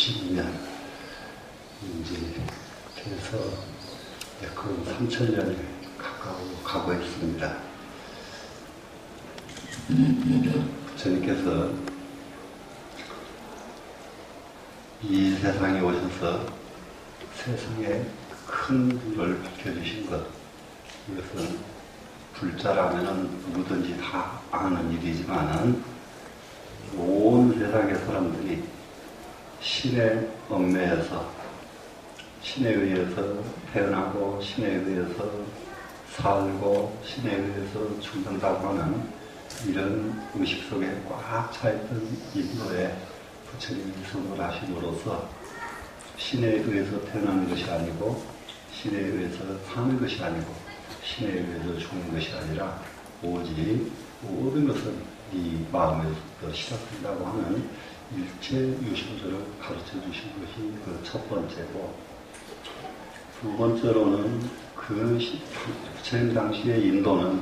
90년 이제 그래서 약 3,000년이 가고 있습니다. 부처님께서 이 세상에 오셔서 세상에 큰 불을 밝혀주신 것, 이것은 불자라면 누구든지 다 아는 일이지만은 온 세상의 사람들이 신의 얽매여서 신에 의해서 태어나고 신에 의해서 살고 신에 의해서 죽는다고 하는 이런 의식 속에 꽉 차있던 인도에 부처님이 성불하심으로써 신에 의해서 태어나는 것이 아니고 신에 의해서 사는 것이 아니고 신에 의해서 죽는 것이 아니라 오직 모든 것은 이 마음에서부터 시작된다고 하는 일체 유심조를 가르쳐 주신 것이 그 첫 번째고, 두 번째로는 그 부처님 당시의 인도는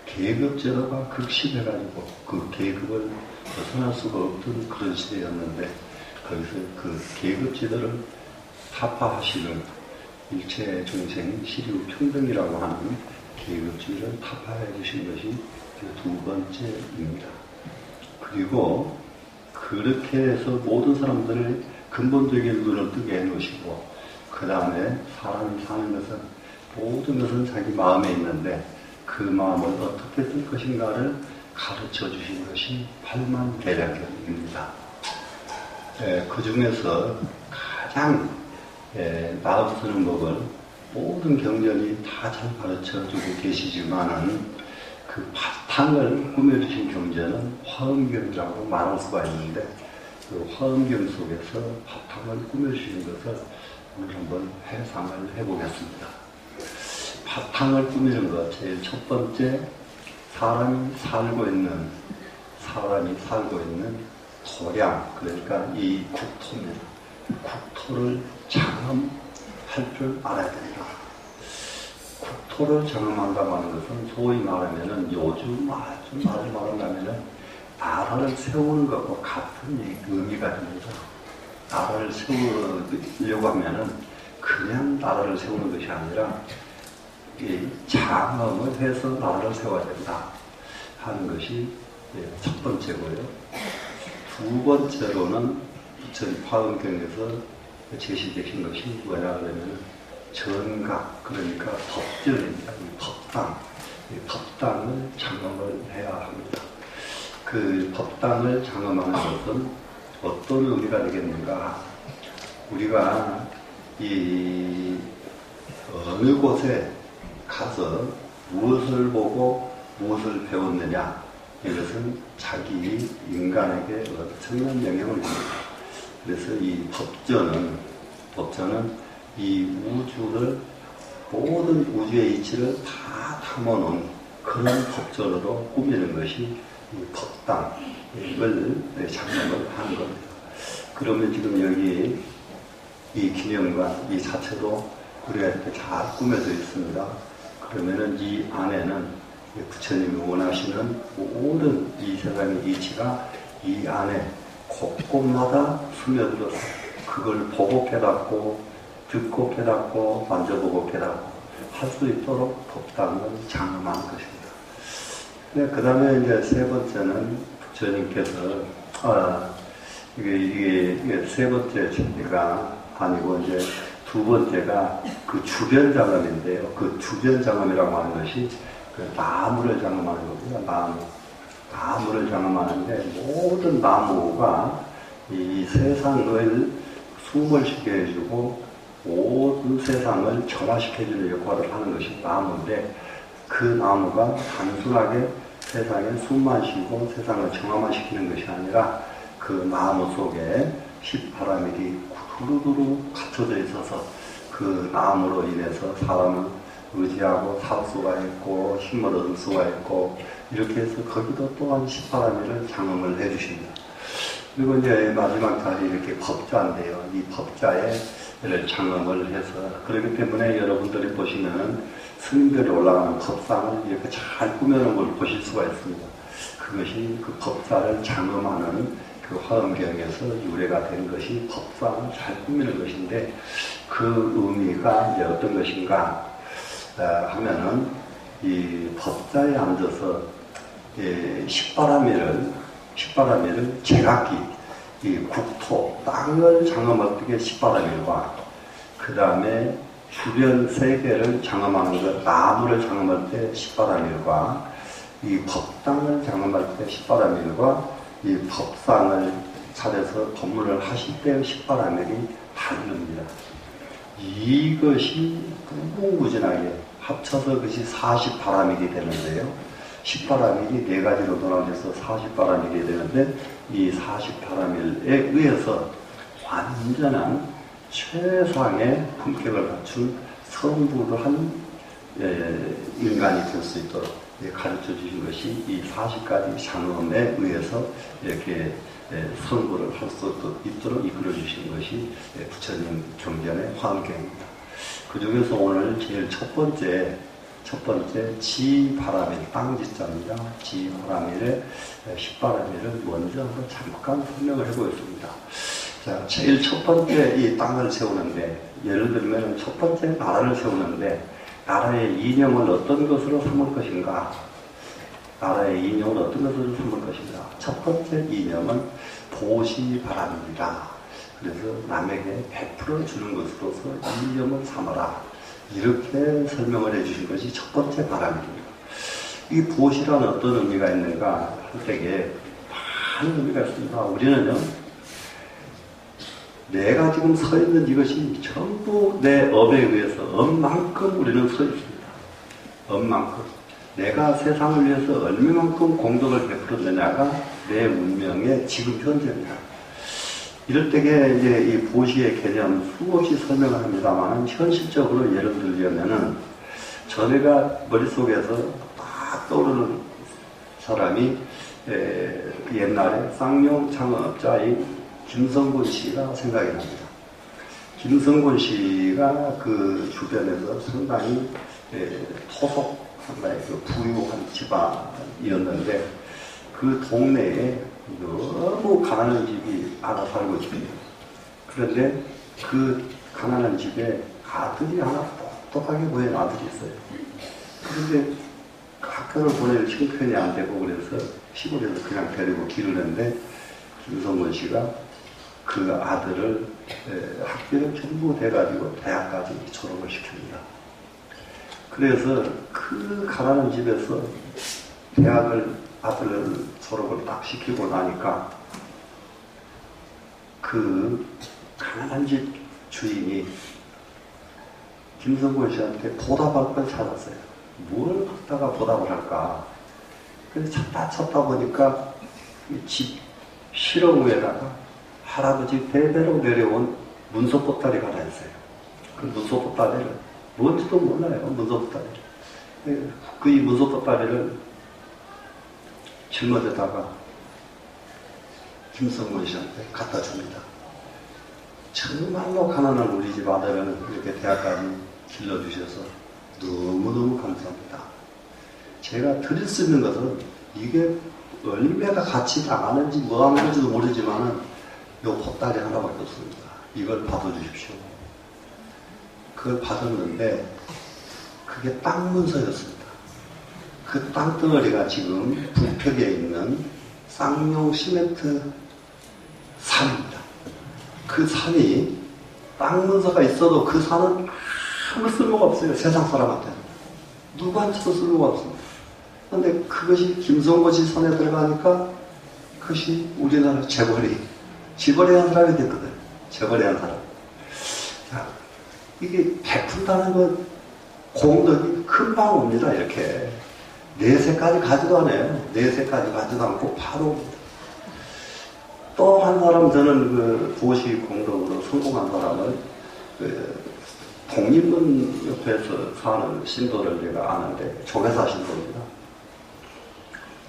계급제도가 극심해가지고 그 계급을 벗어날 수가 없던 그런 시대였는데, 거기서 그 계급제도를 타파하시는 일체 중생 시류 평등이라고 하는 계급주의를 타파해 주신 것이 두 번째입니다. 그리고 그렇게 해서 모든 사람들을 근본적인 눈을 뜨게 해놓으시고, 그 다음에 사람이 사는 것은 모든 것은 자기 마음에 있는데 그 마음을 어떻게 쓸 것인가를 가르쳐 주신 것이 팔만대략경입니다. 그 중에서 가장 마음 쓰는 법을 모든 경전이 다 잘 가르쳐 주고 계시지만은 그 바탕을 꾸며주신 경전은 화엄경이라고 말할 수가 있는데, 그 화엄경 속에서 바탕을 꾸며주신 것을 오늘 한번 회상을 해보겠습니다. 바탕을 꾸미는 것, 제일 첫 번째, 사람이 살고 있는 토량, 그러니까 이 국토입니다. 국토를 장엄할 줄 알아야 된다. 국토를 장엄한다고 하는 것은 소위 말하면은 요즘 말을 말하려면은 나라를 세우는 것과 같은 의미가 됩니다. 나라를 세우려고 하면은 그냥 나라를 세우는 것이 아니라 이 장엄을 해서 나라를 세워야 된다 하는 것이 첫 번째고요. 두 번째로는 부처님 화엄경에서 제시되신 것이 뭐냐 그러면 전각, 그러니까 법전입니다. 이 법당을 장엄을 해야 합니다. 그 법당을 장엄하는 것은 어떤 의미가 되겠는가? 우리가 이 어느 곳에 가서 무엇을 보고 무엇을 배웠느냐, 이것은 자기 인간에게 엄청난 영향을 줍니다. 그래서 이 법전은 이 우주를, 모든 우주의 이치를 다 담아놓은 그런 법전으로 꾸미는 것이 이 법당을 장엄을 하는 겁니다. 그러면 지금 여기 이 기념관 이 자체도 우리가 이렇게 잘 꾸며져 있습니다. 그러면은 이 안에는 부처님이 원하시는 모든 이 세상의 이치가 이 안에 곳곳마다 스며들어서 그걸 보고 깨닫고 듣고 깨닫고 만져보고 깨닫고 할 수 있도록 법당을 장엄하는 것입니다. 그 다음에 이제 세 번째는 부처님께서 이게 세 번째가 아니고 이제 두 번째가 그 주변 장엄인데요. 그 주변 장엄이라고 하는 것이 그 나무를 장엄하는 거고요. 나무를 장엄하는데 모든 나무가 이 세상을 숨을 쉬게 해주고 모든 세상을 정화시켜주는 역할을 하는 것이 나무인데, 그 나무가 단순하게 세상에 숨만 쉬고 세상을 정화만 시키는 것이 아니라 그 나무 속에 시바라밀이 두루두루 갖춰져 있어서 그 나무로 인해서 사람은 의지하고 살 수가 있고 힘을 얻을 수가 있고, 이렇게 해서 거기도 또한 시바라밀을 장엄을 해주십니다. 그리고 이제 마지막 자리 이렇게 법자인데요. 이 법자에 장엄을 해서, 그렇기 때문에 여러분들이 보시면은 스님들이 올라가는 법상을 이렇게 잘 꾸며놓은 걸 보실 수가 있습니다. 그것이 그 법자를 장엄하는 그 화엄경에서 유래가 된 것이 법상을 잘 꾸미는 것인데 그 의미가 이제 어떤 것인가 하면은 이 법자에 앉아서 십바라밀을 제각기 이 국토 땅을 장엄할 때 십바라밀과 그 다음에 주변 세계를 장엄하는 것 나무를 장엄할 때 십바라밀과 이 법당을 장엄할 때 십바라밀과 이 법상을 차려서 법문을 하실 때 십바라밀이 다릅니다. 이것이 무궁무진하게 합쳐서 그것이 40바라밀이 되는데요. 10바라밀이 네 가지로 나눠져서 40바라밀이 되는데 이 40바라밀에 의해서 완전한 최상의 품격을 갖춘 성부를 한 인간이 될 수 있도록 가르쳐 주신 것이 이 40가지 장엄에 의해서 이렇게 성부를 할 수 있도록 이끌어 주신 것이 부처님 경전의 화엄경입니다. 그 중에서 오늘 제일 첫 번째 지바라밀 땅지자입니다. 지바라밀의 십바라밀을 먼저 한번 잠깐 설명을 해보겠습니다. 자, 제일 첫 번째 이 땅을 세우는데 예를 들면 첫 번째 나라를 세우는데 나라의 이념을 어떤 것으로 삼을 것인가? 나라의 이념을 어떤 것으로 삼을 것인가? 첫 번째 이념은 보시바람입니다. 그래서 남에게 베풀어 주는 것으로서 이념을 삼아라. 이렇게 설명을 해주신 것이 첫 번째 바람입니다. 이 보시라는 어떤 의미가 있는가 할 때에 많은 의미가 있습니다. 우리는요, 내가 지금 서 있는 이것이 전부 내 업에 의해서 업만큼 우리는 서 있습니다. 업만큼. 내가 세상을 위해서 얼마만큼 공덕을 베풀었느냐가 내 운명의 지금 현재입니다. 이럴 때에 이제 이 보시의 개념 수없이 설명을 합니다만 현실적으로 예를 들려면은 저희가 머릿속에서 딱 떠오르는 사람이 옛날에 쌍용 창업자인 김성곤 씨가 생각이 납니다. 김성곤 씨가 그 주변에서 상당히 토속, 상당히 그 부유한 집안이었는데 그 동네에 너무 가난한 집이 하나 살고 있습니다. 그런데 그 가난한 집에 아들이 하나 똑똑하게 보이는 아들이 있어요. 그런데 학교를 보낼 형편이 안 되고 그래서 시골에서 그냥 데리고 기르는데 김성곤 씨가 그 아들을 학비를 전부 대가지고 대학까지 졸업을 시킵니다. 그래서 그 가난한 집에서 대학을 아들을 졸업을 딱 시키고 나니까 그 가난한 집 주인이 김성곤 씨한테 보답할 걸 찾았어요. 뭘 갖다가 보답을 할까? 그래서 찾다 보니까 집 실험 위에다가 할아버지 대대로 내려온 문서 보따리가 하나 있어요. 그 문서 보따리를 뭔지도 몰라요. 문서 보따리. 그 이 문서 보따리를 짊어져다가 김성곤 씨한테 갖다 줍니다. 정말로 가난한 우리 집 아들은 이렇게 대학까지 길러주셔서 너무너무 감사합니다. 제가 드릴 수 있는 것은 이게 얼마가 같이 나가는지 뭐 하는 건지도 모르지만은 요 보따리 하나밖에 없습니다. 이걸 받아주십시오. 그걸 받았는데 그게 땅 문서였습니다. 그 땅덩어리가 지금 북평에 있는 쌍용 시멘트 산입니다. 그 산이 땅 문서가 있어도 그 산은 아무 쓸모가 없어요. 세상 사람한테는. 누구한테도 쓸모가 없습니다. 그런데 그것이 김성곤 씨 손에 들어가니까 그것이 우리나라 재벌이한 사람이 됐거든. 재벌이한 사람. 자, 이게 베푼다는 건 공덕이 금방 옵니다. 이렇게. 내세까지 가지도 않아요. 내세까지 가지도 않고 바로 또 한 사람 저는 그 보시 공덕으로 성공한 사람을 독립문 옆에서 사는 신도를 제가 아는데 조계사 신도입니다.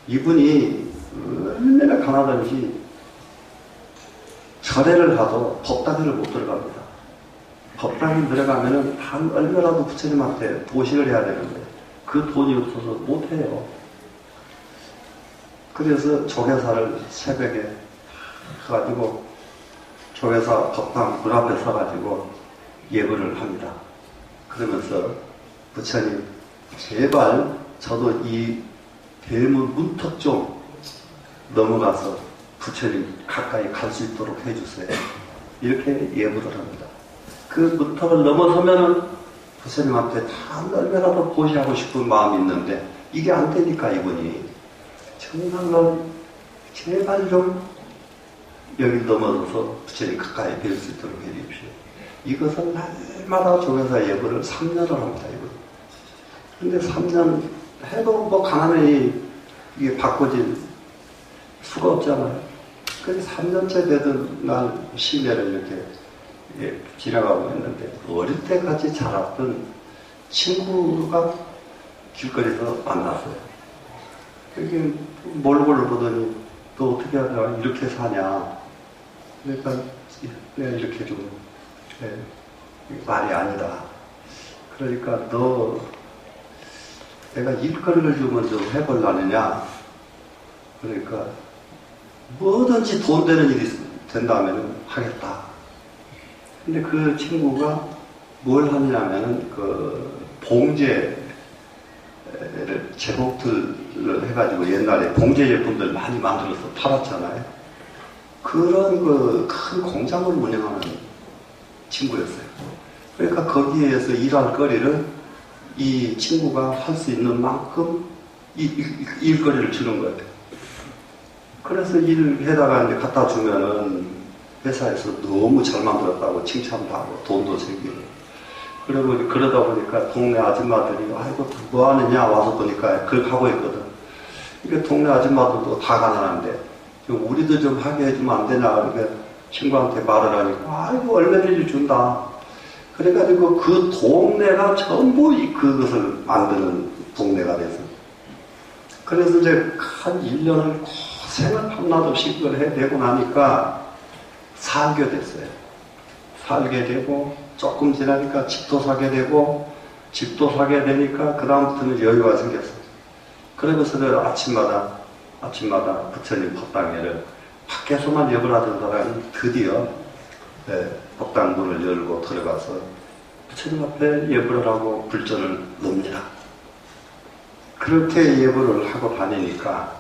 이분이 얼마나 가난한지 절에를 가도 법당에를 못 들어갑니다. 법당에 들어가면은 한 얼마라도 부처님한테 도식을 해야 되는데 그 돈이 없어서 못해요. 그래서 조계사를 새벽에 그래가지고 조회사 법당 문 앞에 서가지고 예불을 합니다. 그러면서 부처님 제발 저도 이 대문 문턱 좀 넘어가서 부처님 가까이 갈 수 있도록 해주세요. 이렇게 예불을 합니다. 그 문턱을 넘어서면은 부처님한테 다 얼마라도 보시하고 싶은 마음이 있는데 이게 안 되니까 이분이 정말로 제발 좀 여기 넘어서서 부처님 가까이 뵐 수 있도록 해주십시오. 이것을 날마다 조회사 예불을 3년을 합니다. 이분. 근데 3년 해도 뭐 가난히 이게 바꿔질 수가 없잖아요. 그래서 3년째 되던 날 시내를 이렇게 지나가고 있는데 어릴 때 같이 자랐던 친구가 길거리에서 만났어요. 이게 몰골을 보더니 너 어떻게 하다가 이렇게 사냐. 그러니까 내가 이렇게 좀 말이 아니다. 그러니까 너 내가 일거리를 좀 먼저 해보려느냐. 그러니까 뭐든지 돈 되는 일이 된다면 하겠다. 근데 그 친구가 뭘 하냐면은 그 봉제를 제목들을 해가지고 옛날에 봉제 제품들 많이 만들어서 팔았잖아요. 그런 그 큰 공장을 운영하는 친구였어요. 그러니까 거기에서 일할 거리를 이 친구가 할 수 있는 만큼 일거리를 주는 거예요. 그래서 일해다가 이제 갖다 주면은 회사에서 너무 잘 만들었다고 칭찬도 하고 돈도 생기고. 그리고 그러다 보니까 동네 아줌마들이 아이고 뭐 하느냐 와서 보니까 그걸 하고 있거든. 그러니까 동네 아줌마들도 다 가난한데 우리도 좀 하게 해주면 안 되냐. 그러니까 친구한테 말을 하니까 아이고 얼마든지 준다. 그래가지고 그 동네가 전부 그것을 만드는 동네가 돼서. 그래서 이제 한 1년을 고생을 밤낮없이 그걸 해내고 나니까 살게 됐어요. 살게 되고 조금 지나니까 집도 사게 되고 집도 사게 되니까 그 다음부터는 여유가 생겼어요. 그러면서 아침마다 부처님 법당에를 밖에서만 예불 하던 사람이 드디어 법당 문을 열고 들어가서 부처님 앞에 예불을 하고 불전을 놓습니다. 그렇게 예불을 하고 다니니까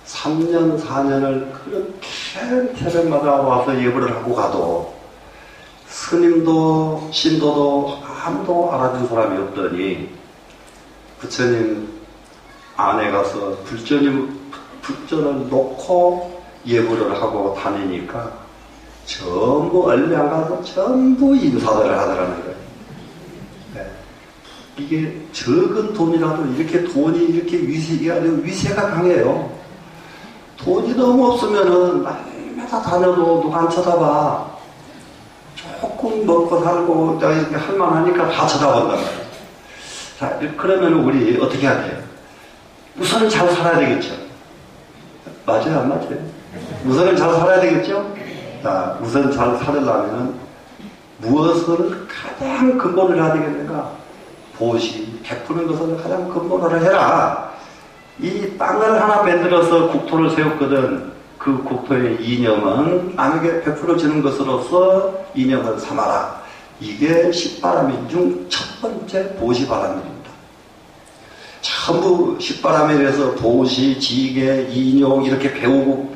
3년, 4년을 그렇게 태백마다 와서 예불을 하고 가도 스님도 신도도 아무도 알아준 사람이 없더니 부처님 안에 가서 불전을 놓고 예불을 하고 다니니까 전부 얼마 안 가서 전부 인사들을 하더라는 거예요. 네. 이게 적은 돈이라도 이렇게 돈이 이렇게 위세가 강해요. 돈이 너무 없으면은 날마다 다녀도 누가 안 쳐다봐. 조금 먹고 살고 이렇게 할만하니까 다 쳐다본단 말이에요. 자, 그러면 우리 어떻게 해야 돼요? 우선은 잘 살아야 되겠죠. 맞아요, 안 맞아요? 우선은 잘 살아야 되겠죠? 자, 우선 잘 살으려면 무엇을 가장 근본을 해야 되겠는가? 보시, 베푸는 것을 가장 근본으로 해라. 이 땅을 하나 만들어서 국토를 세웠거든. 그 국토의 이념은 남에게 베풀어 주는 것으로서 이념을 삼아라. 이게 십바람인 중 첫 번째 보시바람입니다. 전부 십바람일에서 보시, 지계, 인용 이렇게 배워도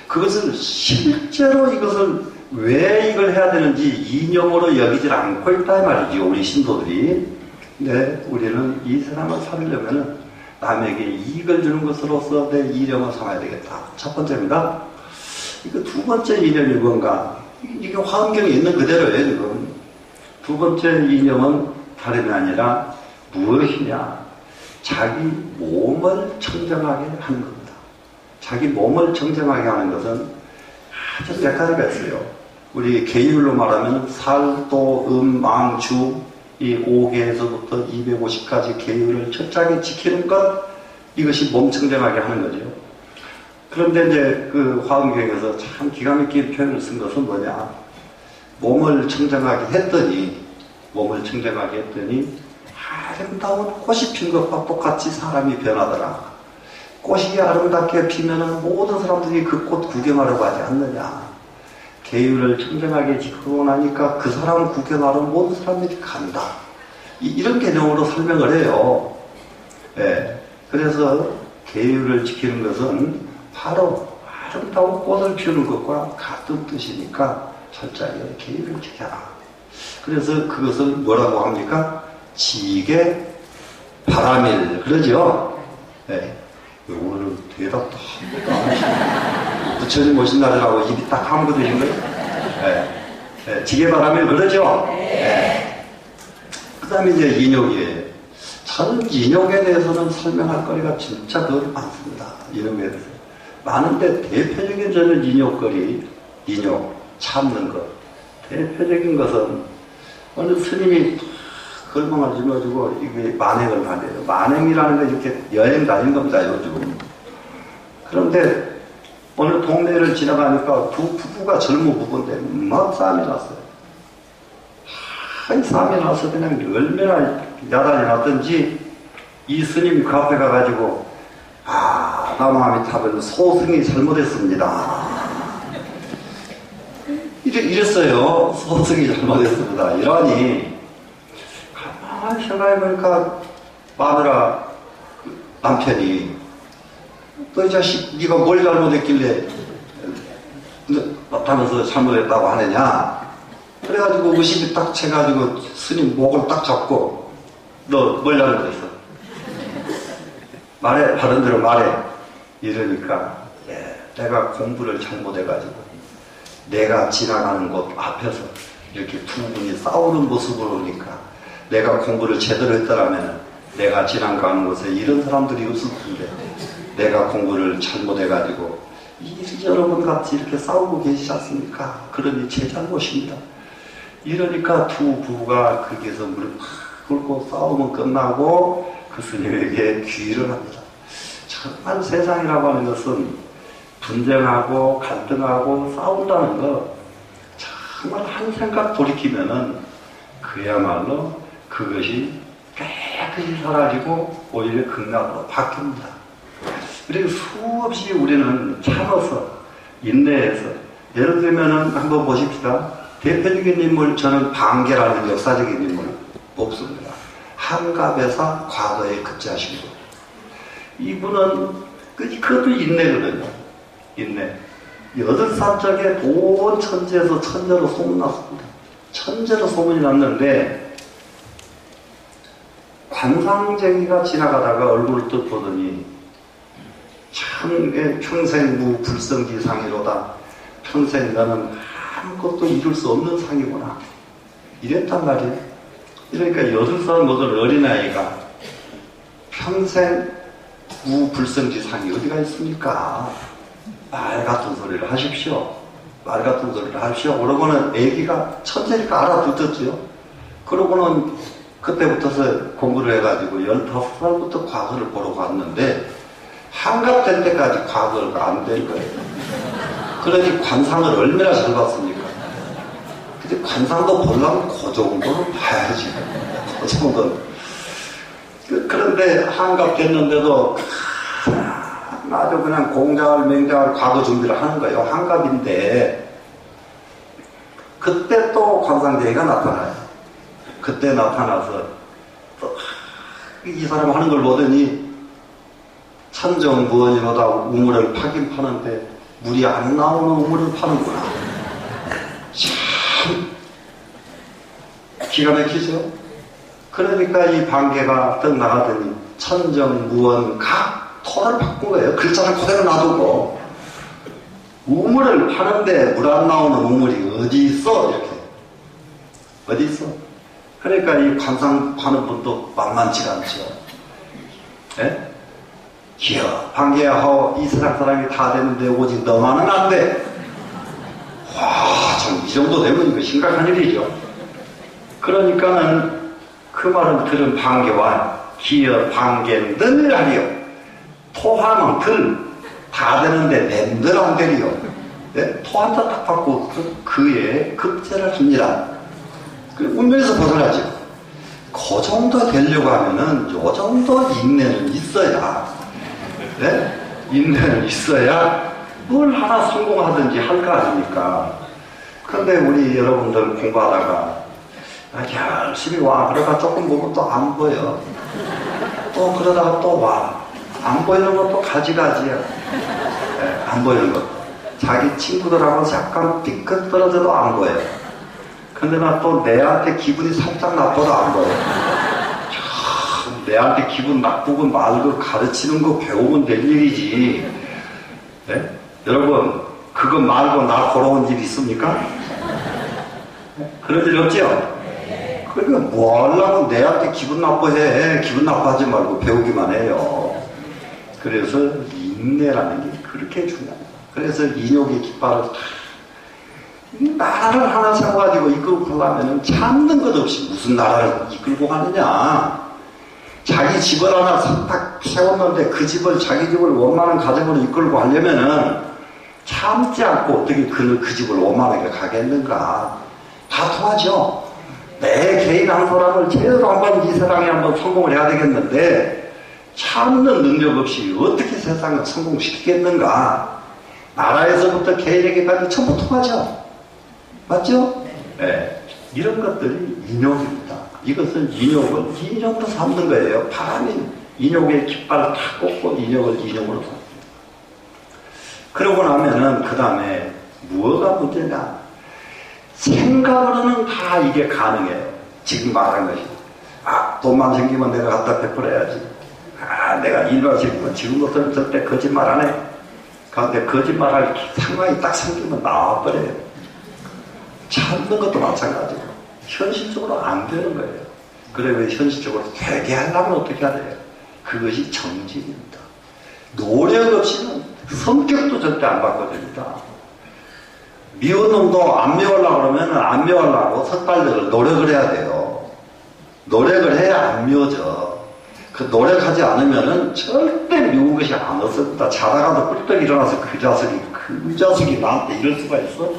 그것을 실제로 이것을 왜 이걸 해야 되는지 이념으로 여기질 않고 있다 말이죠. 우리 신도들이. 네, 우리는 이 세상을 살려면 남에게 이익을 주는 것으로서 내 이념을 삼아야 되겠다. 첫 번째입니다. 이거 두 번째 이념이 뭔가? 이게 화엄경에 있는 그대로예요, 지금. 두 번째 이념은 다름이 아니라 무엇이냐? 자기 몸을 청정하게 하는 겁니다. 자기 몸을 청정하게 하는 것은 아주 몇 가지가 있어요. 우리 계율로 말하면 살, 도, 망, 주 이 5개에서부터 250까지 계율을 철저하게 지키는 것, 이것이 몸 청정하게 하는 거죠. 그런데 이제 그 화엄경에서 참 기가 막힌 표현을 쓴 것은 뭐냐? 몸을 청정하게 했더니 아름다운 꽃이 핀 것과 똑같이 사람이 변하더라. 꽃이 아름답게 피면은 모든 사람들이 그 꽃 구경하러 가지 않느냐. 계율을 청정하게 지키고 나니까 그 사람 구경하러 모든 사람들이 간다. 이런 개념으로 설명을 해요. 예. 그래서 계율을 지키는 것은 바로 아름다운 꽃을 피우는 것과 같은 뜻이니까 철저하게 계율을 지켜라. 그래서 그것을 뭐라고 합니까? 지게 바람일 그러죠? 예. 오늘은 대답도 한 번도 안 하시네. 부처님 오신 날이라고 입이 딱 함거드신 거예요? 예. 예. 지게 바람일 그러죠? 예. 그 다음에 이제 인욕이에요. 저는 인욕에 대해서는 설명할 거리가 진짜 더 많습니다. 인욕에 대해서. 많은데 대표적인 저는 인욕거리, 인욕, 참는 것. 대표적인 것은 어느 스님이 걸망을 짊어지고 이게 만행을 다녀요. 만행이라는 건 이렇게 여행 다닌 겁니다, 요즘. 그런데 어느 동네를 지나가니까 두 부부가 젊은 부부인데 막 싸움이 났어요. 이 싸움이 나서 그냥 얼마나 야단이 났던지 이 스님이 그 앞에 가가지고 나무아미타불 소승이 잘못했습니다. 이랬어요. 소승이 잘못했습니다. 이러니 가만히 생각해보니까 마누라 남편이 너 이 자식 네가 뭘 잘못했길래 나타나서 잘못했다고 하느냐. 그래가지고 의식이 딱 채가지고 스님 목을 딱 잡고 너 뭘 잘못했어? 말해, 바른 대로 말해. 이러니까 내가 공부를 잘못해가지고 내가 지나가는 곳 앞에서 이렇게 두 분이 싸우는 모습을 보니까 내가 공부를 제대로 했더라면 내가 지나가는 곳에 이런 사람들이 없을 텐데 내가 공부를 잘못해가지고 여러분 같이 이렇게 싸우고 계시지 않습니까? 그러니 제 잘못입니다. 이러니까 두 부부가 거기에서 무릎 꿇고 싸움은 끝나고 그 스님에게 귀의를 합니다. 정말 세상이라고 하는 것은 분쟁하고 갈등하고 싸운다는 거 정말 한 생각 돌이키면은 그야말로 그것이 깨끗이 사라지고 오히려 극락으로 바뀝니다. 그리고 수없이 우리는 참아서 인내해서 예를 들면은 한번 보십시다. 대표적인 인물 저는 방계라는 역사적인 인물 뽑습니다. 한갑에서 과거에 급제하신 분. 이분은 그것도 인내거든요. 인내. 8살 적에 온 천지에서 천재로 소문났습니다. 천재로 소문이 났는데 관상쟁이가 지나가다가 얼굴을 또 보더니 참 평생 무불성지상이로다. 평생 나는 아무것도 이룰 수 없는 상이구나. 이랬단 말이에요. 그러니까 8살 먹은 어린아이가 평생 무불성지상이 어디가 있습니까? 말 같은 소리를 하십시오. 말 같은 소리를 하십시오. 그러고는 애기가 천재니까 알아듣었죠. 그러고는 그때부터서 공부를 해가지고 15살부터 과거를 보러 갔는데 한갑 될 때까지 과거가 안 될 거예요. 그러니 관상을 얼마나 잘 봤습니까? 근데 관상도 보려면 그 정도는 봐야지. 그 정도는. 그런데 한갑 됐는데도 아주 그냥 공작을 맹작을 과거 준비를 하는 거예요. 한갑인데 그때 또 관상대회가 나타나요. 그때 나타나서 이 사람 하는 걸 보더니 천정무언이로다 우물을 파긴 파는데 물이 안 나오는 우물을 파는구나. 참 기가 막히죠. 그러니까 이 방계가 떡 나가더니 천정무언 각 토를 바꾼 거예요. 글자를 그대로 놔두고 우물을 파는데 물 안 나오는 우물이 어디 있어? 이렇게 어디 있어? 그러니까 이 관상 파는 분도 만만치가 않죠. 예? 기어 방계야 하오 이 세상 사람이 다 되는데 오직 너만은 안 돼. 와, 참 이 정도 되면 이거 심각한 일이죠. 그러니까는 그 말은 들은 방계와 기어 방계는 늘 하리요. 토하면 들 다 되는데 낸들 안 되리요. 네? 토 한 자 딱 받고 그에 급제를 합니다. 운명에서 벗어나죠. 그 정도 되려고 하면은 요 정도 인내는 있어야 네? 인내는 있어야 뭘 하나 성공하든지 할 거 아닙니까? 근데 우리 여러분들 공부하다가 열심히 와. 그러다가 조금 보면 또 안 보여. 또 그러다가 또 와. 안 보이는 것도 가지가지야. 네, 안 보이는 것. 자기 친구들하고 약간 삐끗 떨어져도 안 보여. 근데 나 또 내한테 기분이 살짝 나빠도 안 보여. 참, 내한테 기분 나쁘고 말고 가르치는 거 배우면 될 일이지. 네? 여러분, 그거 말고 나 걸어온 일 있습니까? 그런 일 없죠? 그러니까 뭐 하려고 내한테 기분 나빠해. 기분 나빠하지 말고 배우기만 해요. 그래서 인내라는 게 그렇게 중요합니다. 그래서 인욕의 깃발을 나라를 하나 세워가지고 이끌고 가려면 참는 것 없이 무슨 나라를 이끌고 가느냐. 자기 집을 하나 딱 세웠는데 그 집을 자기 집을 원만한 가정으로 이끌고 가려면은 참지 않고 어떻게 그 집을 원만하게 가겠는가. 다 통하죠. 내 개인 한 사람을 제대로 한번 이 세상에 한번 성공을 해야 되겠는데 참는 능력 없이 어떻게 세상을 성공시키겠는가. 나라에서부터 개인에게까지 전부 통하죠. 맞죠? 네. 이런 것들이 인욕입니다. 이것은 인욕을 인욕으로 삼는 거예요. 바람이 인욕의 깃발을 다 꽂고 인욕을 인욕으로 삼는. 그러고 나면은 그 다음에 뭐가 문제냐. 생각으로는 다 이게 가능해요. 지금 말한 것이. 돈만 생기면 내가 갖다 베풀어야지. 내가 일만 생기면 지금부터는 절대 거짓말 안 해. 그런데 거짓말할 상황이 딱 생기면 나와버려요. 참는 것도 마찬가지고 현실적으로 안 되는 거예요. 그래 왜 현실적으로 되게 하려면 어떻게 해야 돼요? 그것이 정직입니다. 노력 없이는 성격도 절대 안 바꿔줍니다. 미운 놈도 안 미우려고 그러면 안 미우려고 석 달들을 노력을 해야 돼요. 노력을 해야 안 미워져. 그 노력하지 않으면은 절대 미운 것이 안 없습니다. 자다가도 꿀떡 일어나서 그 자식이 나한테 이럴 수가 있어?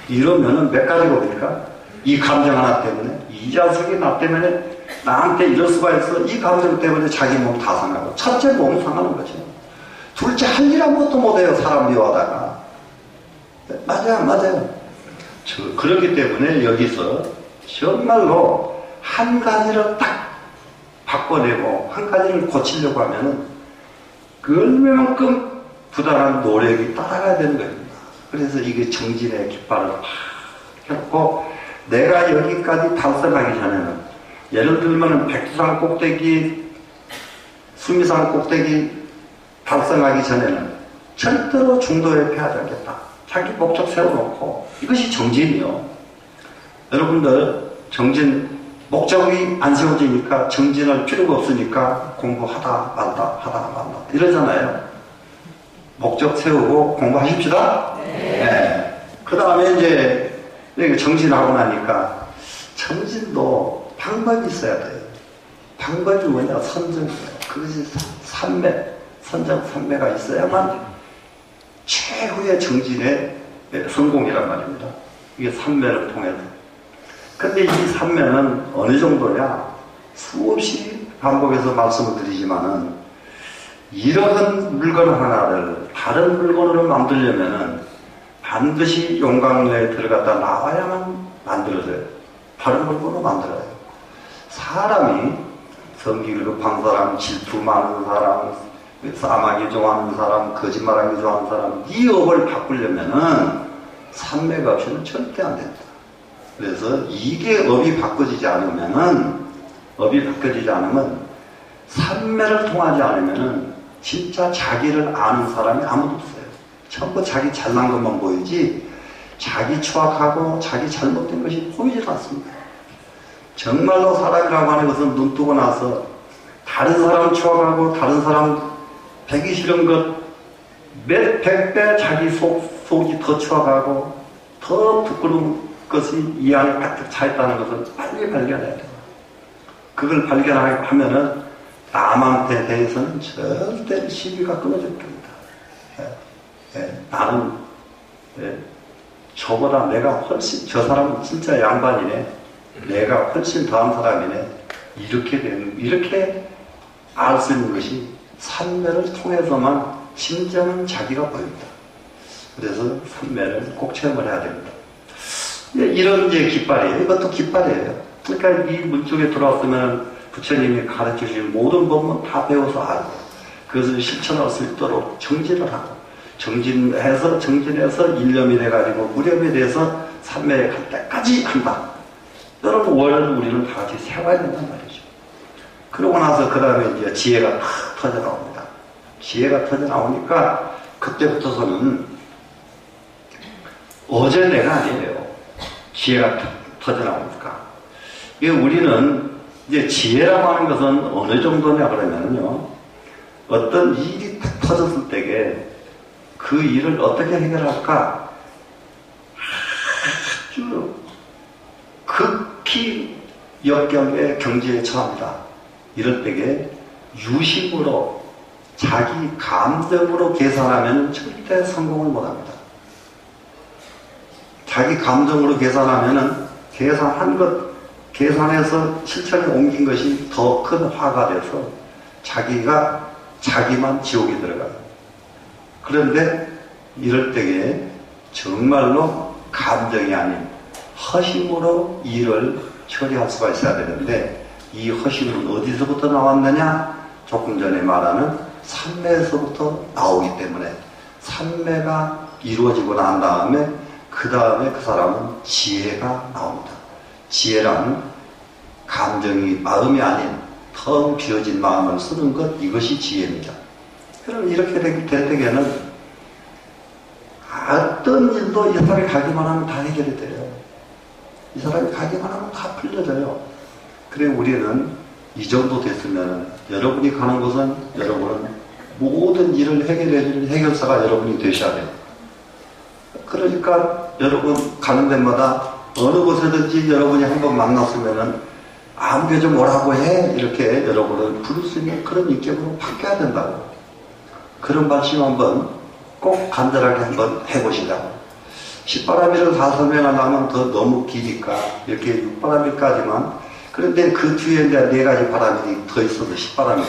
이러면은 몇 가지가 뭡니까? 이 감정 하나 때문에, 이 자식이 나 때문에 나한테 이럴 수가 있어. 이 감정 때문에 자기 몸 다 상하고. 첫째 몸 상하는 거죠. 둘째 할 일 아무것도 못해요. 사람 미워하다가. 맞아요. 그렇기 때문에 여기서 정말로 한 가지를 딱 바꿔내고 한 가지를 고치려고 하면은 얼마만큼 부단한 노력이 따라가야 되는 겁니다. 그래서 이게 정진의 깃발을 팍 펴고 내가 여기까지 달성하기 전에는 예를 들면은 백두산 꼭대기, 수미산 꼭대기 달성하기 전에는 절대로 중도에 패하지 않겠다. 자기 목적 세워놓고 이것이 정진이요. 여러분들 정진 목적이 안 세워지니까 정진할 필요가 없으니까 공부하다 말다 이러잖아요. 목적 세우고 공부하십시다. 네. 그 다음에 이제 정진하고 나니까 정진도 방법이 있어야 돼요. 방법이 뭐냐? 선정이에요. 그것이 선정 삼매가 있어야만 최후의 정진의 성공이란 말입니다. 이게 삼매를 통해서. 근데 이 삼매는 어느 정도냐? 수없이 반복해서 말씀을 드리지만은 이러한 물건 하나를 다른 물건으로 만들려면은 반드시 용광로에 들어갔다 나와야만 만들어져요. 다른 물건으로 만들어요. 사람이 성기를 급한 사람, 질투 많은 사람, 싸마기 좋아하는 사람, 거짓말하기 좋아하는 사람, 이 업을 바꾸려면은 삼매가 없이는 절대 안 됩니다. 그래서 이게 업이 바꿔지지 않으면 삼매를 통하지 않으면은 진짜 자기를 아는 사람이 아무도 없어요. 전부 자기 잘난 것만 보이지 자기 추악하고 자기 잘못된 것이 보이질 않습니다. 정말로 사람이라고 하는 것은 눈 뜨고 나서 다른 사람 추악하고 다른 사람 배기 싫은 것 몇 백 배 자기 속이 더 추악하고 더 부끄러운 것이 이 안에 가득 차 있다는 것을 빨리 발견해야 돼요. 그걸 발견하면은 남한테 대해서는 절대 시비가 끊어질 겁니다. 나는 저보다 내가 훨씬 저 사람은 진짜 양반이네. 내가 훨씬 더한 사람이네. 이렇게 알 수 있는 것이 삼매를 통해서만 진정한 자기가 보입니다. 그래서 삼매를 꼭 체험을 해야 됩니다. 이런 이제 깃발이에요. 이것도 깃발이에요. 그러니까 이 문쪽에 들어왔으면 부처님이 가르쳐 주신 모든 법문 다 배워서 알고, 그것을 실천할 수 있도록 정진을 하고, 정진해서 일념이 돼가지고 무념이 돼서 삼매에 갈 때까지 한다. 이런 월을 우리는 다 같이 세워야 된단 말이죠. 그러고 나서 그 다음에 이제 지혜가 탁 터져 나옵니다. 지혜가 터져 나오니까 그때부터서는 어제 내가 아니에요. 지혜가 터져 나오니까. 이게 우리는 이제 지혜라고 하는 것은 어느 정도냐 그러면요, 어떤 일이 탁 터졌을 때에 그 일을 어떻게 해결할까 아주 극히 역경의 경지에 처합니다. 이럴 때에 유심으로 자기 감정으로 계산하면 절대 성공을 못합니다. 자기 감정으로 계산하면은 계산한 것, 계산해서 실천에 옮긴 것이 더 큰 화가 돼서 자기만 지옥에 들어가요. 그런데 이럴 때에 정말로 감정이 아닌 허심으로 일을 처리할 수가 있어야 되는데, 이 허심은 어디서부터 나왔느냐? 조금 전에 말하는 삼매에서부터 나오기 때문에, 삼매가 이루어지고 난 다음에 그 다음에 그 사람은 지혜가 나옵니다. 지혜란 감정이 마음이 아닌 텅 비어진 마음을 쓰는 것, 이것이 지혜입니다. 그럼 이렇게 될 때에는 어떤 일도 이 사람이 가기만 하면 다 해결이 돼요. 이 사람이 가기만 하면 다 풀려져요. 그래, 우리는 이 정도 됐으면 여러분이 가는 곳은 여러분은 모든 일을 해결해주는 해결사가 여러분이 되셔야 돼요. 그러니까 여러분 가는 데마다 어느 곳에든지 여러분이 한번 만났으면은 아무개 좀 오라고 해, 이렇게 여러분을 부를 수 있는 그런 인격으로 바뀌어야 된다고. 그런 말씀 한번 꼭 간절하게 한번 해보시자고. 십바라밀을 다 설명하려면 더 너무 기니까 이렇게 육바라밀까지만. 그런데 그 뒤에 이제 4가지 바라밀이 더 있어도 십바라밀이.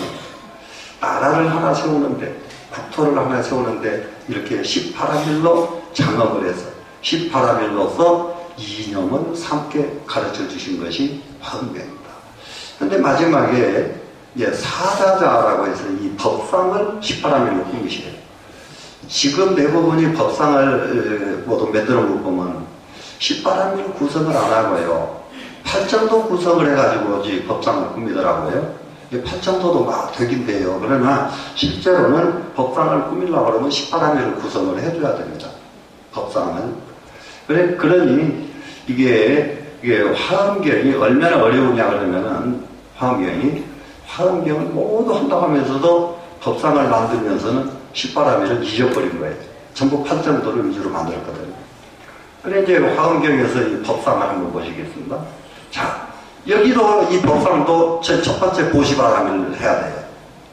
나라를 하나 세우는데, 국토를 하나 세우는데 이렇게 십바라밀로 장엄을 해서 십바라밀로서 이념을 삼게 가르쳐 주신 것이 화엄경입니다. 그런데 마지막에 이제 사자자라고 해서 이 법상을 십바라밀로 꾸미시래요. 지금 대부분이 법상을 모두 만들어 볼 보면 십바라밀 구성을 안 하고요, 팔정도 구성을 해가지고 법상을 꾸미더라고요. 팔정도도 막 되긴 돼요. 그러나 실제로는 법상을 꾸미려고 그러면 십바라밀을 구성을 해줘야 됩니다. 법상은. 그러니 이게 화엄경이 얼마나 어려우냐 그러면은, 화엄경을 모두 한다고 하면서도 법상을 만들면서는 십바라밀을 잊어버린 거예요. 전부 팔정도를 위주로 만들었거든요. 그래, 이제 화엄경에서 이 법상을 한번 보시겠습니다. 자, 여기도 이 법상도 첫 번째 보시바라밀을 해야 돼요.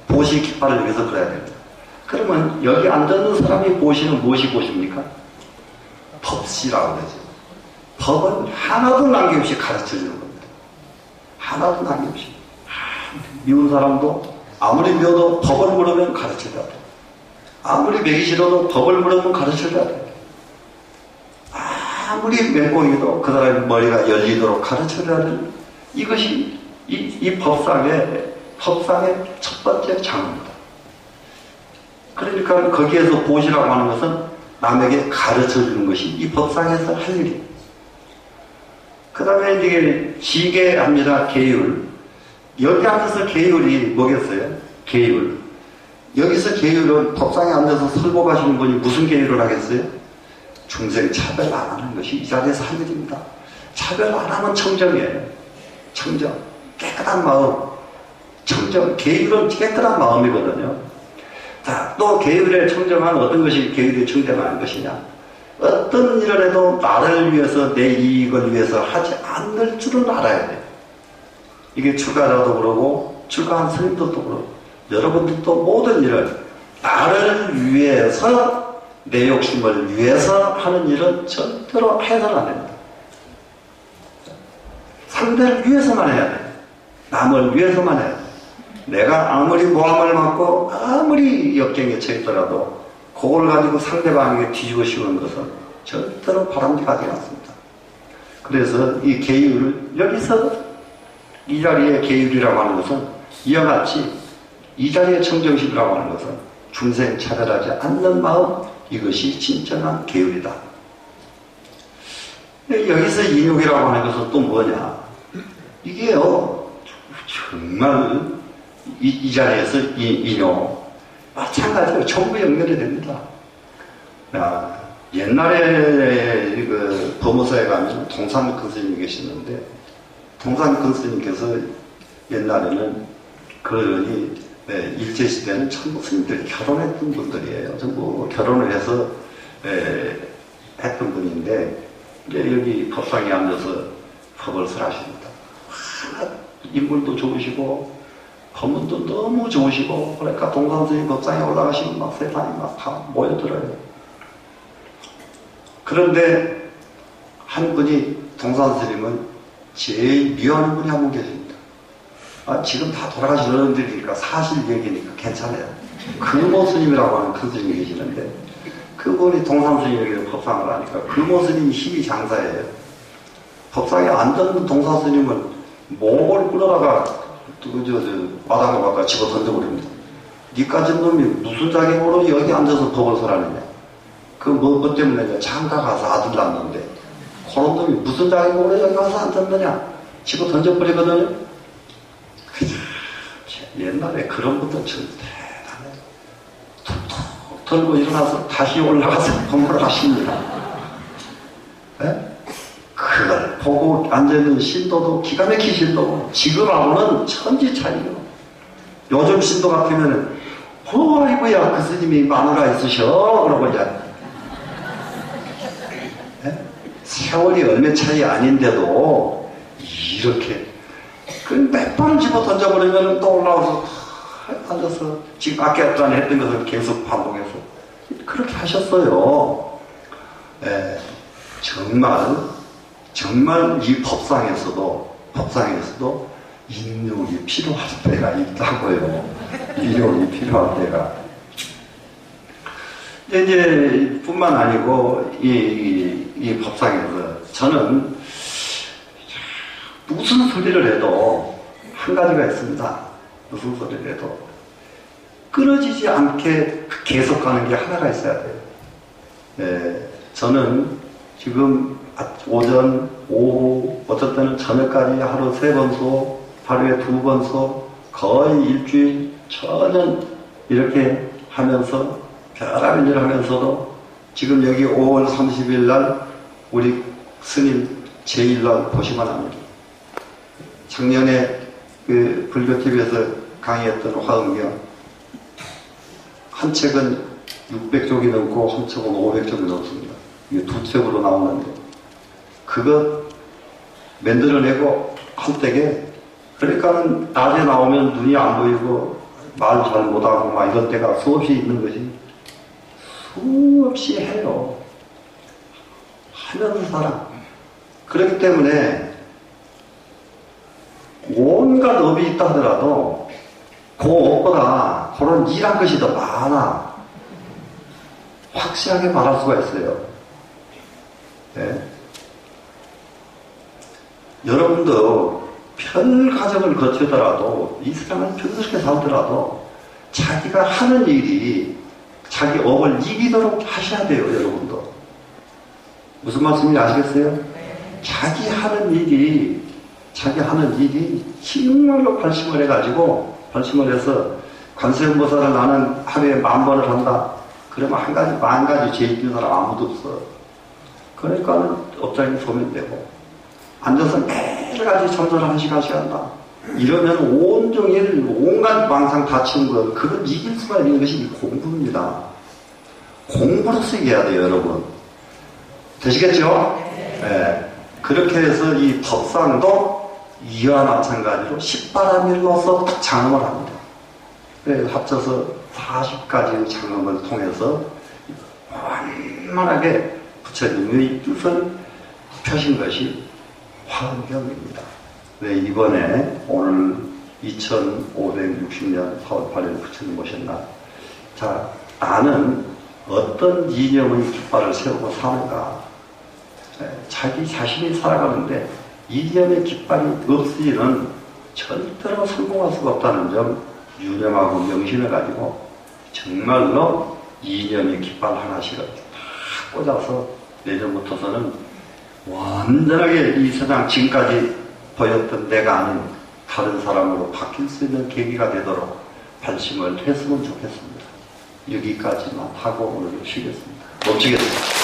보시 깃발을 위해서 그래야 됩니다. 그러면 여기 앉아있는 사람이 보시는 무엇이 보십니까? 법시라고 그러죠. 법은 하나도 남김없이 가르쳐 주는 겁니다. 하나도 남김없이. 미운 사람도 아무리 미워도 법을 물으면 가르쳐줘야 돼. 아무리 매기 싫어도 법을 물으면 가르쳐줘야 돼. 아무리 맹꽁이도 그 사람의 머리가 열리도록 가르쳐줘야 돼. 이것이 이 법상의 첫 번째 장입니다. 그러니까 거기에서 보시라고 하는 것은 남에게 가르쳐주는 것이 이 법상에서 할 일이에요. 그 다음에 이제 지계합니다. 계율. 여기 앉아서 계율이 뭐겠어요? 계율. 여기서 계율은 법상에 앉아서 설법하시는 분이 무슨 계율을 하겠어요? 중생 차별 안 하는 것이 이 자리에서 할 일입니다. 차별 안 하면 청정이에요. 청정. 깨끗한 마음. 청정. 계율은 깨끗한 마음이거든요. 자, 또 계율에 청정한 어떤 것이 계율에 청정하는 것이냐? 어떤 일을 해도 나를 위해서, 내 이익을 위해서 하지 않을 줄은 알아야 돼요. 이게 출가자도 그러고 출가한 스님들도 그러고 여러분들도 모든 일을 나를 위해서, 내 욕심을 위해서 하는 일은 절대로 해서는 안 됩니다. 상대를 위해서만 해야 돼요. 남을 위해서만 해야 돼요. 내가 아무리 모함을 맞고 아무리 역경에 처했더라도 그걸 가지고 상대방에게 뒤집어 씌우는 것은 절대로 바람직하지 않습니다. 그래서 이 계율을 여기서 이 자리의 계율이라고 하는 것은 이와 같이 이 자리의 청정심이라고 하는 것은 중생 차별하지 않는 마음, 이것이 진정한 계율이다. 여기서 인욕이라고 하는 것은 또 뭐냐? 이게요, 정말 이 자리에서 인욕 마찬가지로 전부 연결이 됩니다. 옛날에 그 법무사에 가면 동산 근스님이 계셨는데, 동산 근스님께서 옛날에는 그러니 일제시대는 전부 스님들이 결혼했던 분들이에요. 전부 결혼을 해서 했던 분인데, 이제 여기 법상에 앉아서 법을 설하십니다. 인물도 좋으시고 법문도 너무 좋으시고, 그러니까 동산스님 법상에 올라가시면 막 세상이 막 다 모여들어요. 그런데 한 분이, 동산스님은 제일 미워하는 분이 한 분 계십니다. 지금 다 돌아가신 어른들이니까 사실 얘기니까 괜찮아요. 금호 스님이라고 하는 큰 스님이 계시는데, 그분이 동산스님에게 법상을 하니까 금호 스님이 힘이 장사예요. 법상에 앉았는 동산스님은 목을 끌어다가 마당에 갖다 집어 던져버립니다. 니까진 놈이 무슨 자격으로 여기 앉아서 법을 설하느냐. 뭐 때문에 장가 가서 아들 낳는데, 그런 놈이 무슨 자격으로 여기 가서 앉았느냐. 집어 던져버리거든요. 옛날에 그런 것도 참 대단해요. 툭툭 들고 일어나서 다시 올라가서 법문을 하십니다. 네? 그걸 보고 앉아있는 신도도 기가 막힌 신도고, 지금하고는 천지 차이요. 요즘 신도 같으면은, 아이고야, 그 스님이 마누라 있으셔. 그러고 이제. 네? 세월이 얼마 차이 아닌데도, 이렇게. 몇 번을 집어 던져버리면 또 올라와서 앉아서 지금 아까 했던 것을 계속 반복해서 그렇게 하셨어요. 정말 이 법상에서도 인욕이 필요할 때가 있다고요. 인욕이 필요할 때가. 이제 뿐만 아니고 이 법상에서 저는 무슨 소리를 해도 한 가지가 있습니다. 무슨 소리를 해도 끊어지지 않게 계속 가는 게 하나가 있어야 돼요. 저는 지금 오전, 오후, 어쩔 때는 저녁까지 하루 3번 수업, 하루에 2번 수업, 거의 일주일 전년 이렇게 하면서 별하는 일을 하면서도 지금 여기 5월 30일 날 우리 스님 제1날 보시면 합니다. 작년에 그 불교TV에서 강의했던 화엄경, 한 책은 600쪽이 넘고 한 책은 500쪽이 넘습니다. 이게 2책으로 나오는데, 그거 만들어내고 한 때에, 그러니까는 낮에 나오면 눈이 안 보이고 말 잘 못하고 막 이런 때가 수없이 있는 것이, 수없이 해요. 하면서 살아. 그렇기 때문에 온갖 업이 있다 하더라도 그 업보다 그런 일한 것이 더 많아. 확실하게 말할 수가 있어요. 네? 여러분도 별 가정을 거치더라도, 이 세상을 평소롭게 살더라도 자기가 하는 일이 자기 업을 이기도록 하셔야 돼요. 여러분도 무슨 말씀인지 아시겠어요? 자기 하는 일이 정말로 발심을 해가지고, 발심을 해서 관세음보살을 나는 하루에 10,000번을 한다. 그러면 만 가지 죄 있는 사람 아무도 없어. 그러니까는 업장이 소멸되고, 앉아서 매일같이 참선을 1시간씩 한다. 이러면 온종일 온갖 망상 다 치운 거, 그걸 이길 수가 있는 것이 공부입니다. 공부로서 이겨야 돼요, 여러분. 되시겠죠? 네. 그렇게 해서 이 법상도 이와 마찬가지로 10바라밀로서 딱 장엄을 합니다. 그래서 합쳐서 40가지의 장엄을 통해서 완만하게 부처님의 뜻을 펴신 것이 화엄경입니다. 네, 이번에 오늘 2560년 4월 8일 부처님 모셨나. 자, 나는 어떤 이념의 깃발을 세우고 사는가. 자기 자신이 살아가는데 이념의 깃발이 없이는 절대로 성공할 수가 없다는 점 유념하고 명심해 가지고 정말로 이념의 깃발 하나씩을 다 꽂아서 내년부터서는 완전하게 이 세상 지금까지 보였던 내가 아닌 다른 사람으로 바뀔 수 있는 계기가 되도록 발심을 했으면 좋겠습니다. 여기까지만 하고 오늘 쉬겠습니다. 멈추겠습니다.